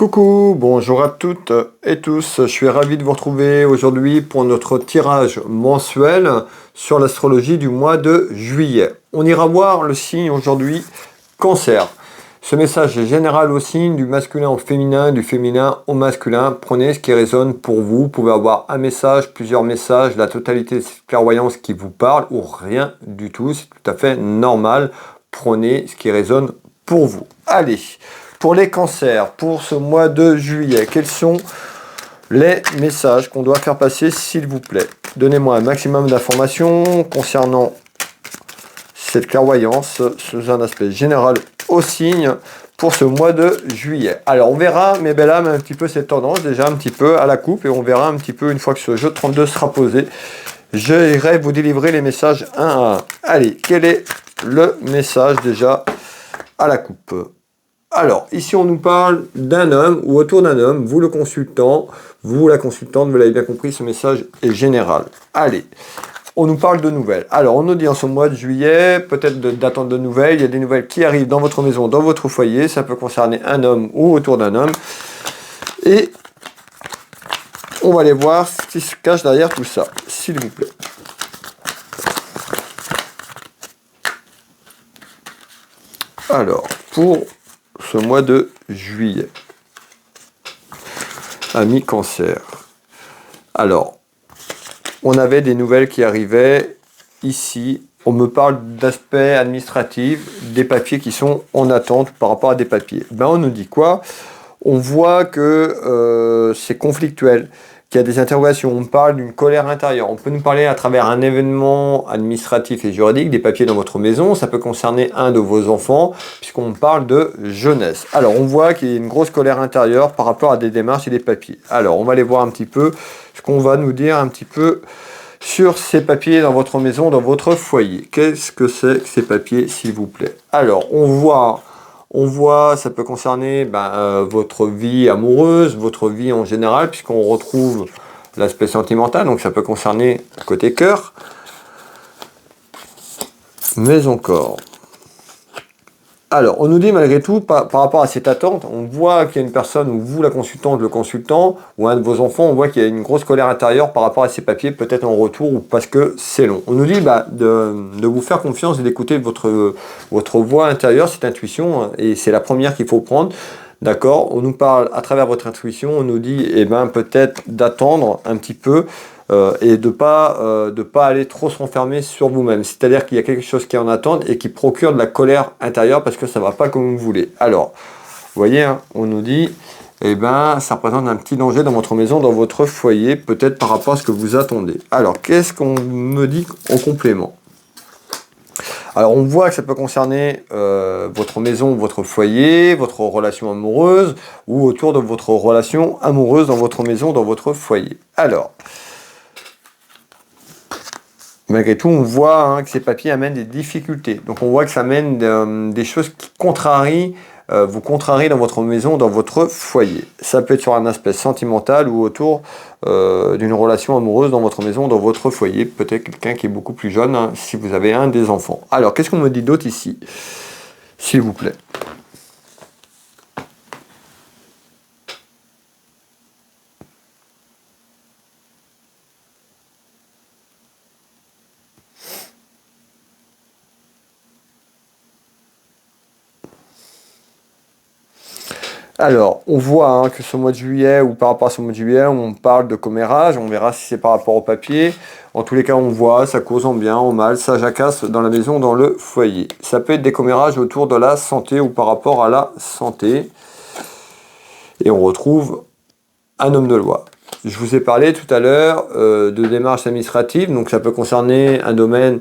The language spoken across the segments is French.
Coucou, bonjour à toutes et tous, je suis ravi de vous retrouver aujourd'hui pour notre tirage mensuel sur l'astrologie du mois de juillet. On ira voir le signe aujourd'hui, Cancer. Ce message est général au signe, du masculin au féminin, du féminin au masculin. Prenez ce qui résonne pour vous. Vous pouvez avoir un message, plusieurs messages, la totalité de cette clairvoyance qui vous parle ou rien du tout. C'est tout à fait normal. Prenez ce qui résonne pour vous. Allez, pour les cancers, pour ce mois de juillet, quels sont les messages qu'on doit faire passer, s'il vous plaît? Donnez-moi un maximum d'informations concernant cette clairvoyance sous un aspect général au signe pour ce mois de juillet. Alors on verra, mes belles âmes, un petit peu cette tendance, déjà un petit peu à la coupe, et on verra un petit peu une fois que ce jeu 32 sera posé. Je irai vous délivrer les messages un à un. Allez, quel est le message déjà à la coupe? Alors, ici on nous parle d'un homme ou autour d'un homme, vous le consultant, vous la consultante, vous l'avez bien compris, ce message est général. Allez, on nous parle de nouvelles. Alors, on nous dit en ce mois de juillet, peut-être d'attendre de nouvelles, il y a des nouvelles qui arrivent dans votre maison, dans votre foyer, ça peut concerner un homme ou autour d'un homme. Et on va aller voir ce qui se cache derrière tout ça, s'il vous plaît. Alors, pour ce mois de juillet, ami Cancer. Alors, on avait des nouvelles qui arrivaient ici. On me parle d'aspect administratif, des papiers qui sont en attente par rapport à des papiers. Ben, on nous dit quoi? On voit que c'est conflictuel, qu'il y a des interrogations. On parle d'une colère intérieure. On peut nous parler à travers un événement administratif et juridique, des papiers dans votre maison. Ça peut concerner un de vos enfants, puisqu'on parle de jeunesse. Alors, on voit qu'il y a une grosse colère intérieure par rapport à des démarches et des papiers. Alors, on va aller voir un petit peu ce qu'on va nous dire un petit peu sur ces papiers dans votre maison, dans votre foyer. Qu'est-ce que c'est que ces papiers, s'il vous plaît? Alors, on voit, ça peut concerner votre vie amoureuse, votre vie en général, puisqu'on retrouve l'aspect sentimental, donc ça peut concerner côté cœur, mais encore. Alors, on nous dit malgré tout, par rapport à cette attente, on voit qu'il y a une personne, ou vous la consultante, le consultant, ou un de vos enfants, on voit qu'il y a une grosse colère intérieure par rapport à ces papiers, peut-être en retour, ou parce que c'est long. On nous dit de vous faire confiance et d'écouter votre voix intérieure, cette intuition, hein, et c'est la première qu'il faut prendre. D'accord? On nous parle à travers votre intuition, on nous dit peut-être d'attendre un petit peu, et de pas aller trop se renfermer sur vous-même. C'est-à-dire qu'il y a quelque chose qui est en attente et qui procure de la colère intérieure parce que ça ne va pas comme vous voulez. Alors, vous voyez, hein, on nous dit, ça représente un petit danger dans votre maison, dans votre foyer, peut-être par rapport à ce que vous attendez. Alors, qu'est-ce qu'on me dit en complément? Alors, on voit que ça peut concerner votre maison, votre foyer, votre relation amoureuse, ou autour de votre relation amoureuse dans votre maison, dans votre foyer. Alors, malgré tout, on voit que ces papiers amènent des difficultés. Donc, on voit que ça amène des choses qui vous contrarient dans votre maison, dans votre foyer. Ça peut être sur un aspect sentimental ou autour d'une relation amoureuse dans votre maison, dans votre foyer. Peut-être quelqu'un qui est beaucoup plus jeune, hein, si vous avez un des enfants. Alors, qu'est-ce qu'on me dit d'autre ici, s'il vous plaît? Alors, on voit que ce mois de juillet, ou par rapport à ce mois de juillet, on parle de commérage, on verra si c'est par rapport au papier. En tous les cas, on voit, ça cause en bien, en mal, ça jacasse dans la maison, dans le foyer. Ça peut être des commérages autour de la santé ou par rapport à la santé. Et on retrouve un homme de loi. Je vous ai parlé tout à l'heure de démarches administratives, donc ça peut concerner un domaine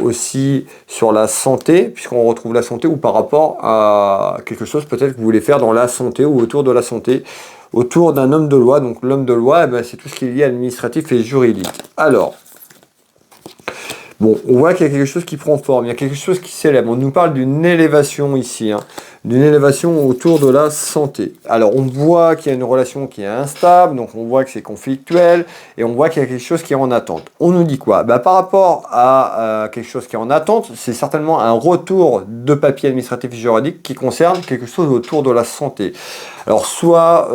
aussi sur la santé, puisqu'on retrouve la santé, ou par rapport à quelque chose peut-être que vous voulez faire dans la santé ou autour de la santé, autour d'un homme de loi. Donc l'homme de loi, c'est tout ce qui est lié à l'administratif et juridique. Alors, bon, on voit qu'il y a quelque chose qui prend forme, il y a quelque chose qui s'élève. On nous parle d'une élévation ici, hein. d'une élévation autour de la santé. Alors on voit qu'il y a une relation qui est instable, donc on voit que c'est conflictuel, et on voit qu'il y a quelque chose qui est en attente. On nous dit quoi? Par rapport à quelque chose qui est en attente, c'est certainement un retour de papier administratif et juridique qui concerne quelque chose autour de la santé. Alors soit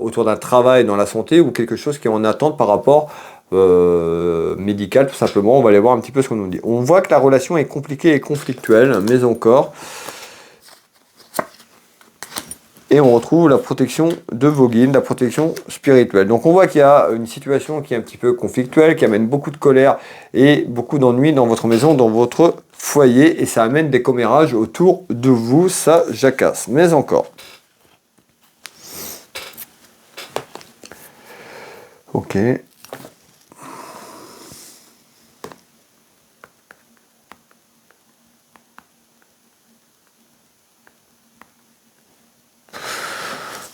autour d'un travail dans la santé, ou quelque chose qui est en attente par rapport médical, tout simplement. On va aller voir un petit peu ce qu'on nous dit. On voit que la relation est compliquée et conflictuelle, mais encore. Et on retrouve la protection de vos guides, la protection spirituelle. Donc on voit qu'il y a une situation qui est un petit peu conflictuelle, qui amène beaucoup de colère et beaucoup d'ennui dans votre maison, dans votre foyer, et ça amène des commérages autour de vous, ça jacasse. Mais encore. Ok.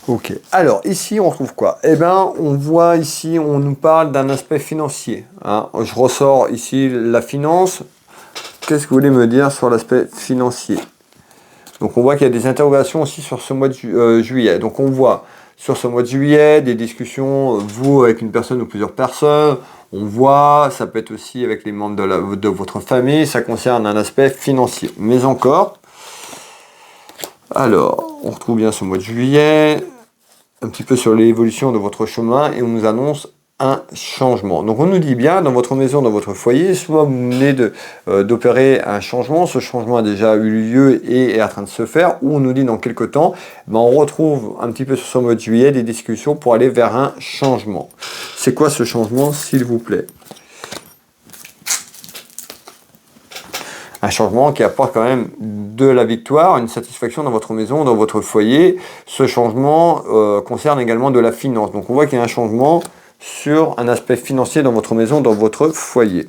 Ok, alors ici on trouve quoi? On voit ici, on nous parle d'un aspect financier. Hein. Je ressors ici la finance. Qu'est-ce que vous voulez me dire sur l'aspect financier? Donc on voit qu'il y a des interrogations aussi sur ce mois de juillet. Donc on voit sur ce mois de juillet des discussions, vous avec une personne ou plusieurs personnes. On voit, ça peut être aussi avec les membres de votre famille, ça concerne un aspect financier. Mais encore, alors, on retrouve bien ce mois de juillet, un petit peu sur l'évolution de votre chemin, et on nous annonce un changement. Donc on nous dit bien, dans votre maison, dans votre foyer, soit vous venez d'opérer un changement, ce changement a déjà eu lieu et est en train de se faire, ou on nous dit dans quelques temps, on retrouve un petit peu sur ce mois de juillet des discussions pour aller vers un changement. C'est quoi ce changement, s'il vous plaît? Un changement qui apporte quand même de la victoire, une satisfaction dans votre maison, dans votre foyer. Ce changement concerne également de la finance. Donc on voit qu'il y a un changement sur un aspect financier dans votre maison, dans votre foyer.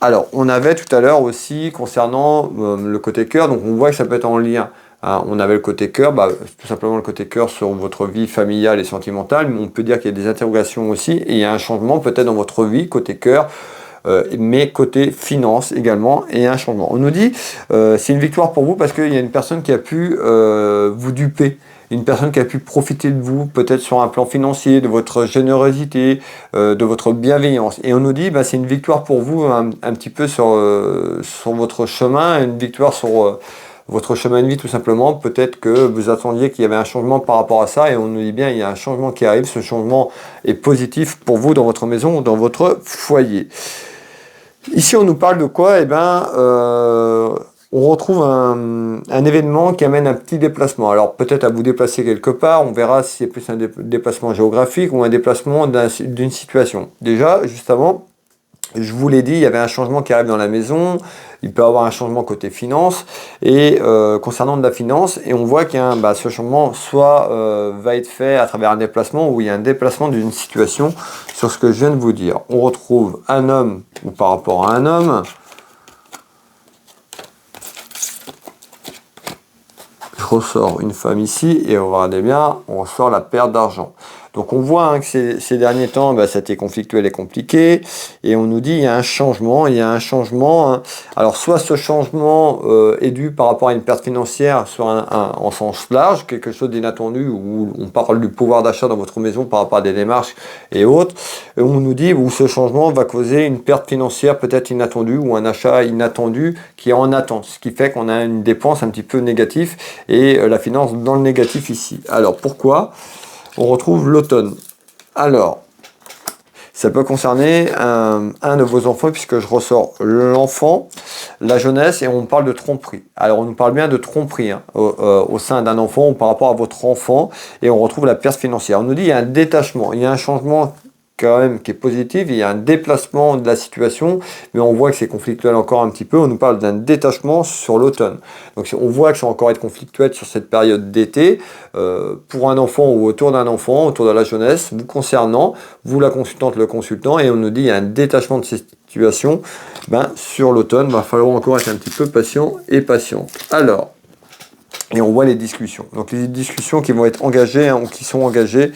Alors, on avait tout à l'heure aussi concernant le côté cœur, donc on voit que ça peut être en lien. Hein, on avait le côté cœur, tout simplement le côté cœur sur votre vie familiale et sentimentale, mais on peut dire qu'il y a des interrogations aussi, et il y a un changement peut-être dans votre vie, côté cœur, mais côté finance également, et un changement. On nous dit, c'est une victoire pour vous parce qu'il y a une personne qui a pu vous duper, une personne qui a pu profiter de vous, peut-être sur un plan financier, de votre générosité, de votre bienveillance. Et on nous dit, c'est une victoire pour vous un petit peu sur votre chemin, une victoire sur votre chemin de vie tout simplement. Peut-être que vous attendiez qu'il y avait un changement par rapport à ça, et on nous dit bien, il y a un changement qui arrive. Ce changement est positif pour vous dans votre maison ou dans votre foyer. Ici, on nous parle de quoi? On retrouve un événement qui amène un petit déplacement. Alors peut-être à vous déplacer quelque part, on verra si c'est plus un déplacement géographique ou un déplacement d'une situation. Déjà, juste avant, je vous l'ai dit, il y avait un changement qui arrive dans la maison, il peut y avoir un changement côté finance, et concernant de la finance, et on voit qu'il y a ce changement soit va être fait à travers un déplacement, ou il y a un déplacement d'une situation sur ce que je viens de vous dire. On retrouve un homme, ou par rapport à un homme. Je ressors une femme ici, et regardez bien, on ressort la paire d'argent. Donc on voit que ces derniers temps, ça a été conflictuel et compliqué, et on nous dit il y a un changement, hein. Alors soit ce changement est dû par rapport à une perte financière en sens large, quelque chose d'inattendu, où on parle du pouvoir d'achat dans votre maison par rapport à des démarches et autres, et on nous dit où ce changement va causer une perte financière peut-être inattendue, ou un achat inattendu qui est en attente, ce qui fait qu'on a une dépense un petit peu négative, et la finance dans le négatif ici. Alors pourquoi? On retrouve l'automne. Alors, ça peut concerner un de vos enfants, puisque je ressors l'enfant, la jeunesse, et on parle de tromperie. Alors, on nous parle bien de tromperie au sein d'un enfant, ou par rapport à votre enfant, et on retrouve la perte financière. On nous dit qu'il y a un détachement, il y a un changement quand même qui est positif, il y a un déplacement de la situation, mais on voit que c'est conflictuel encore un petit peu. On nous parle d'un détachement sur l'automne. Donc on voit que ça va encore être conflictuel sur cette période d'été, pour un enfant ou autour d'un enfant, autour de la jeunesse, vous concernant, vous la consultante, le consultant, et on nous dit qu'il y a un détachement de cette situation. Sur l'automne, il va falloir encore être un petit peu patient et patient. Alors, et on voit les discussions. Donc les discussions qui vont être engagées, qui sont engagées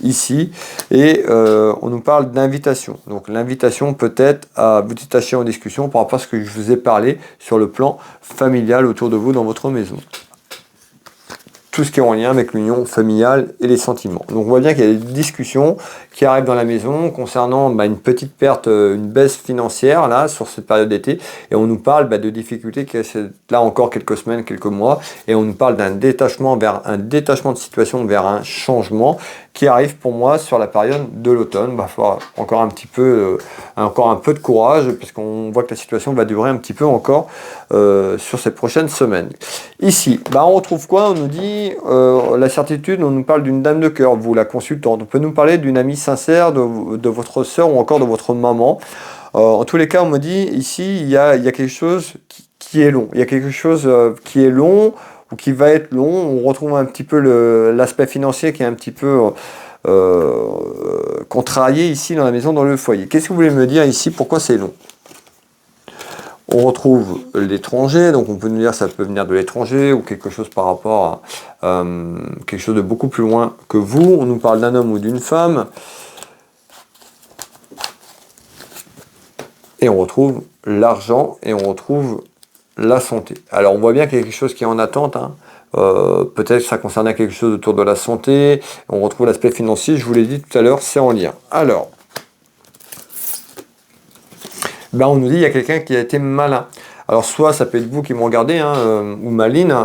ici, et on nous parle d'invitation. Donc l'invitation peut-être à vous détacher en discussion par rapport à ce que je vous ai parlé sur le plan familial autour de vous dans votre maison. Tout ce qui est en lien avec l'union familiale et les sentiments. Donc on voit bien qu'il y a des discussions qui arrivent dans la maison concernant une petite perte, une baisse financière là sur cette période d'été, et on nous parle de difficultés qui restent là encore quelques semaines, quelques mois, et on nous parle d'un détachement de situation vers un changement qui arrive pour moi sur la période de l'automne. Il va falloir encore un peu de courage, parce qu'on voit que la situation va durer un petit peu encore sur ces prochaines semaines. Ici, on retrouve quoi? On nous dit la certitude, on nous parle d'une dame de cœur, vous la consultante. On peut nous parler d'une amie sincère, de votre soeur ou encore de votre maman. En tous les cas, on me dit ici, il y a quelque chose qui est long. Il y a quelque chose qui est long ou qui va être long. On retrouve un petit peu l'aspect financier qui est un petit peu contrarié ici dans la maison, dans le foyer. Qu'est-ce que vous voulez me dire ici? Pourquoi c'est long? On retrouve l'étranger, donc on peut nous dire que ça peut venir de l'étranger ou quelque chose par rapport à quelque chose de beaucoup plus loin que vous. On nous parle d'un homme ou d'une femme. Et on retrouve l'argent et on retrouve la santé. Alors on voit bien qu'il y a quelque chose qui est en attente. Peut-être que ça concernait quelque chose autour de la santé. On retrouve l'aspect financier, je vous l'ai dit tout à l'heure, c'est en lien. Alors, on nous dit qu'il y a quelqu'un qui a été malin. Alors soit ça peut être vous qui me regardez, ou maline,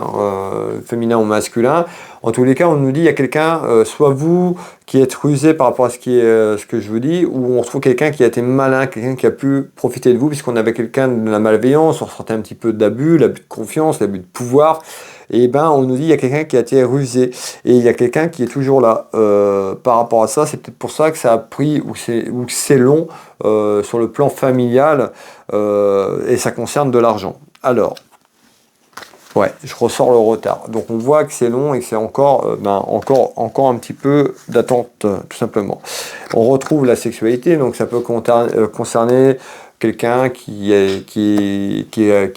féminin ou masculin. En tous les cas, on nous dit qu'il y a quelqu'un, soit vous qui êtes rusé par rapport à ce que je vous dis, ou on retrouve quelqu'un qui a été malin, quelqu'un qui a pu profiter de vous, puisqu'on avait quelqu'un de la malveillance, on ressentait un petit peu d'abus, l'abus de confiance, l'abus de pouvoir. Et on nous dit qu'il y a quelqu'un qui a été rusé, et il y a quelqu'un qui est toujours là. Par rapport à ça, c'est peut-être pour ça que ça a pris, ou que c'est long sur le plan familial, et ça concerne de l'argent. Alors, ouais, je ressors le retard. Donc on voit que c'est long et que c'est encore un petit peu d'attente, tout simplement. On retrouve la sexualité, donc ça peut concerner quelqu'un qui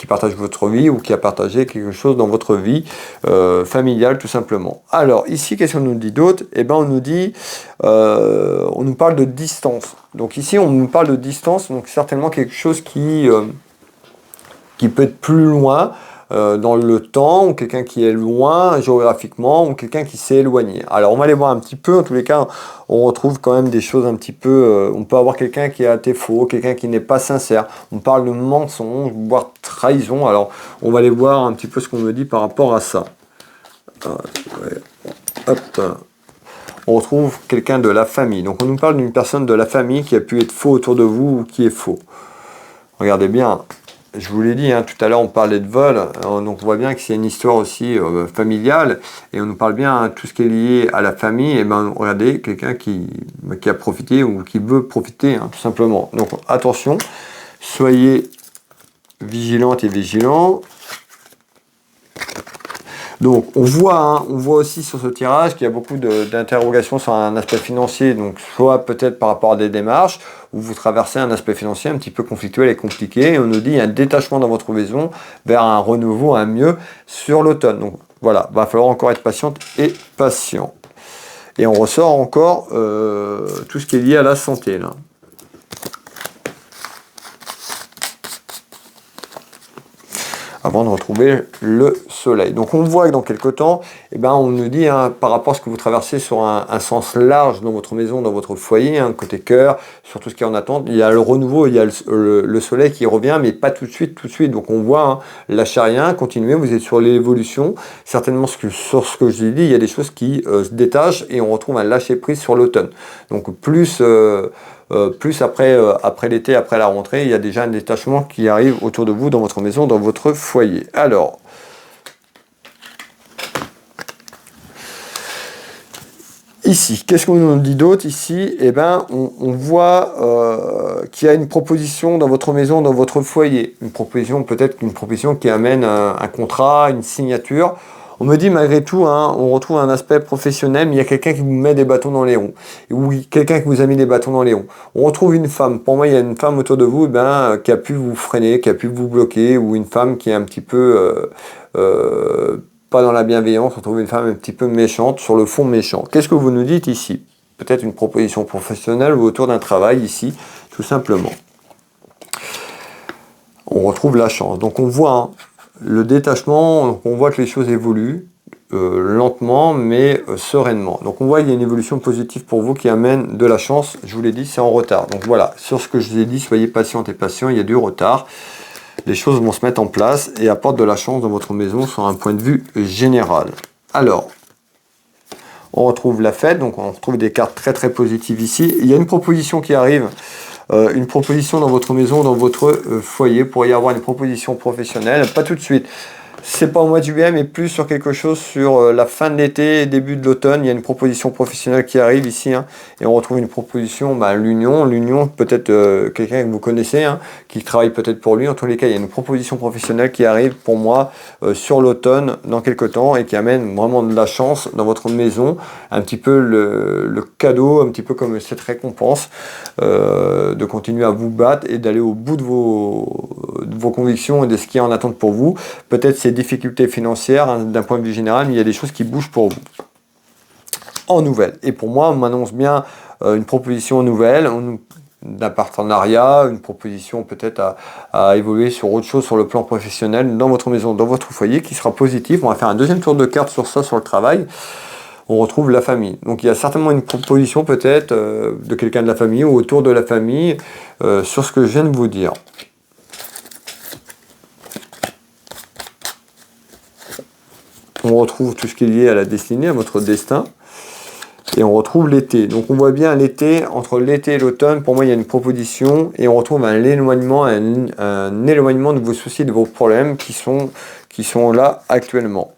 partage votre vie ou qui a partagé quelque chose dans votre vie familiale, tout simplement. Alors ici, qu'est-ce qu'on nous dit d'autre? On nous dit, on nous parle de distance. Donc ici, on nous parle de distance, donc certainement quelque chose qui peut être plus loin dans le temps, ou quelqu'un qui est loin géographiquement, ou quelqu'un qui s'est éloigné. Alors on va aller voir un petit peu, en tous les cas, on retrouve quand même des choses un petit peu, on peut avoir quelqu'un qui a été faux, quelqu'un qui n'est pas sincère, on parle de mensonge, voire trahison. Alors on va aller voir un petit peu ce qu'on me dit par rapport à ça. On retrouve quelqu'un de la famille, donc on nous parle d'une personne de la famille qui a pu être faux autour de vous, ou qui est faux. Regardez bien. Je vous l'ai dit, tout à l'heure on parlait de vol, donc on voit bien que c'est une histoire aussi familiale, et on nous parle bien tout ce qui est lié à la famille. Et regardez, quelqu'un qui a profité ou qui veut profiter, tout simplement. Donc attention, soyez vigilantes et vigilants. Donc on voit aussi sur ce tirage qu'il y a beaucoup d'interrogations sur un aspect financier, donc soit peut-être par rapport à des démarches, où vous traversez un aspect financier un petit peu conflictuel et compliqué, et on nous dit qu'il y a un détachement dans votre maison vers un renouveau, un mieux sur l'automne. Donc voilà, va falloir encore être patiente et patient. Et on ressort encore tout ce qui est lié à la santé là. Avant de retrouver le soleil. Donc on voit que dans quelques temps, on nous dit par rapport à ce que vous traversez sur un sens large dans votre maison, dans votre foyer, côté cœur, sur tout ce qui est en attente, il y a le renouveau, il y a le soleil qui revient, mais pas tout de suite. Donc on voit, lâchez rien, continuez, vous êtes sur l'évolution. Certainement sur ce que je dis, il y a des choses qui se détachent, et on retrouve un lâcher prise sur l'automne. Donc plus après l'été, après la rentrée, il y a déjà un détachement qui arrive autour de vous, dans votre maison, dans votre foyer. Alors, ici, qu'est-ce qu'on nous dit d'autre? Ici, on voit qu'il y a une proposition dans votre maison, dans votre foyer. Une proposition, peut-être une proposition qui amène un contrat, une signature. On me dit malgré tout, on retrouve un aspect professionnel, mais il y a quelqu'un qui vous met des bâtons dans les roues. Ou quelqu'un qui vous a mis des bâtons dans les roues. On retrouve une femme. Pour moi, il y a une femme autour de vous qui a pu vous freiner, qui a pu vous bloquer, ou une femme qui est un petit peu pas dans la bienveillance. On trouve une femme un petit peu méchante, sur le fond méchant. Qu'est-ce que vous nous dites ici? peut-être une proposition professionnelle ou autour d'un travail ici, tout simplement. On retrouve la chance. Donc on voit hein, le détachement, on voit que les choses évoluent lentement mais sereinement. Donc on voit qu'il y a une évolution positive pour vous qui amène de la chance. Je vous l'ai dit, c'est en retard. Donc voilà, sur ce que je vous ai dit, soyez patiente et patient, il y a du retard. Les choses vont se mettre en place et apportent de la chance dans votre maison sur un point de vue général. Alors, on retrouve la fête, donc on retrouve des cartes très très positives ici. Il y a une proposition qui arrive. Une proposition dans votre maison, dans votre foyer, pour y avoir une proposition professionnelle, pas tout de suite. C'est pas au mois de juillet, mais plus sur quelque chose sur la fin de l'été et début de l'automne. Il y a une proposition professionnelle qui arrive ici, hein, et on retrouve une proposition, l'union, peut-être quelqu'un que vous connaissez, hein, qui travaille peut-être pour lui. En tous les cas, il y a une proposition professionnelle qui arrive pour moi sur l'automne dans quelques temps et qui amène vraiment de la chance dans votre maison, un petit peu le cadeau, un petit peu comme cette récompense de continuer à vous battre et d'aller au bout de vos convictions et de ce qui est en attente pour vous. Peut-être c'est difficultés financières hein, d'un point de vue général, mais il y a des choses qui bougent pour vous. En nouvelle. Et pour moi, on m'annonce bien une proposition nouvelle, d'un partenariat, une proposition peut-être à évoluer sur autre chose sur le plan professionnel dans votre maison, dans votre foyer, qui sera positif. On va faire un deuxième tour de cartes sur ça, sur le travail. On retrouve la famille. Donc il y a certainement une proposition peut-être de quelqu'un de la famille ou autour de la famille sur ce que je viens de vous dire. On retrouve tout ce qui est lié à la destinée, à votre destin. Et on retrouve l'été. Donc on voit bien l'été, entre l'été et l'automne, pour moi il y a une proposition et on retrouve un éloignement de vos soucis, de vos problèmes qui sont là actuellement.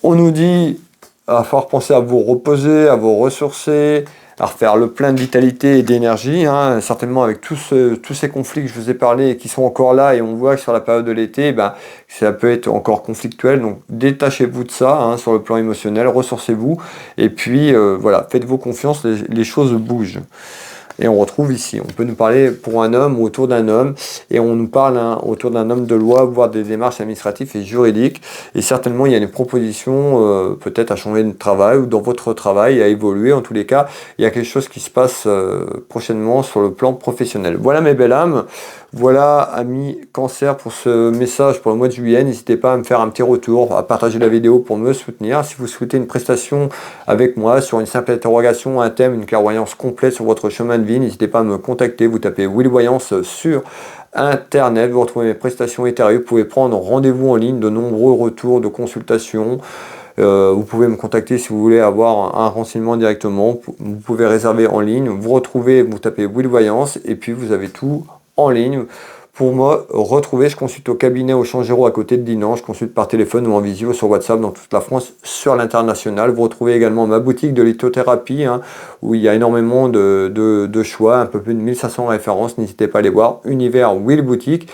On nous dit à falloir penser à vous reposer, à vous ressourcer, à refaire le plein de vitalité et d'énergie, hein, certainement avec tous ces conflits que je vous ai parlé et qui sont encore là, et on voit que sur la période de l'été, ça peut être encore conflictuel, donc détachez-vous de ça hein, sur le plan émotionnel, ressourcez-vous, et puis voilà, faites-vous confiance, les choses bougent. Et on retrouve ici, on peut nous parler pour un homme ou autour d'un homme, et on nous parle hein, autour d'un homme de loi, voire des démarches administratives et juridiques, et certainement il y a une proposition peut-être à changer de travail, ou dans votre travail, à évoluer, en tous les cas, il y a quelque chose qui se passe prochainement sur le plan professionnel. Voilà mes belles âmes, voilà amis Cancer pour ce message pour le mois de juillet, n'hésitez pas à me faire un petit retour, à partager la vidéo pour me soutenir. Si vous souhaitez une prestation avec moi sur une simple interrogation, un thème, une clairvoyance complète sur votre chemin de vie, n'hésitez pas à me contacter, vous tapez Willy Voyance sur internet, vous retrouvez mes prestations éthérées, vous pouvez prendre rendez-vous en ligne, de nombreux retours de consultations. Vous pouvez me contacter si vous voulez avoir un renseignement directement, vous pouvez réserver en ligne, vous retrouvez, vous tapez Willy Voyance et puis vous avez tout en ligne. Pour me retrouver, je consulte au cabinet au Champ Géraud à côté de Dinan, je consulte par téléphone ou en visio sur WhatsApp dans toute la France, sur l'international. Vous retrouvez également ma boutique de lithothérapie, hein, où il y a énormément de choix, un peu plus de 1500 références, n'hésitez pas à les voir, Univers Will Boutique.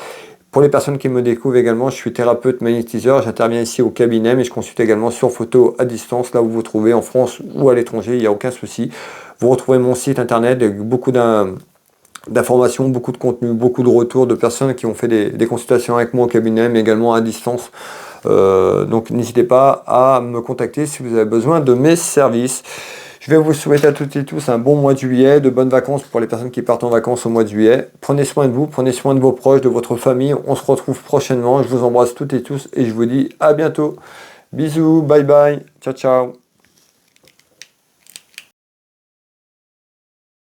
Pour les personnes qui me découvrent également, je suis thérapeute magnétiseur, j'interviens ici au cabinet, mais je consulte également sur photo à distance, là où vous vous trouvez, en France ou à l'étranger, il n'y a aucun souci. Vous retrouvez mon site internet avec beaucoup d'informations, beaucoup de contenu, beaucoup de retours de personnes qui ont fait des consultations avec moi au cabinet, mais également à distance. Donc n'hésitez pas à me contacter si vous avez besoin de mes services. Je vais vous souhaiter à toutes et tous un bon mois de juillet, de bonnes vacances pour les personnes qui partent en vacances au mois de juillet. Prenez soin de vous, prenez soin de vos proches, de votre famille. On se retrouve prochainement. Je vous embrasse toutes et tous et je vous dis à bientôt. Bisous, bye bye, ciao ciao.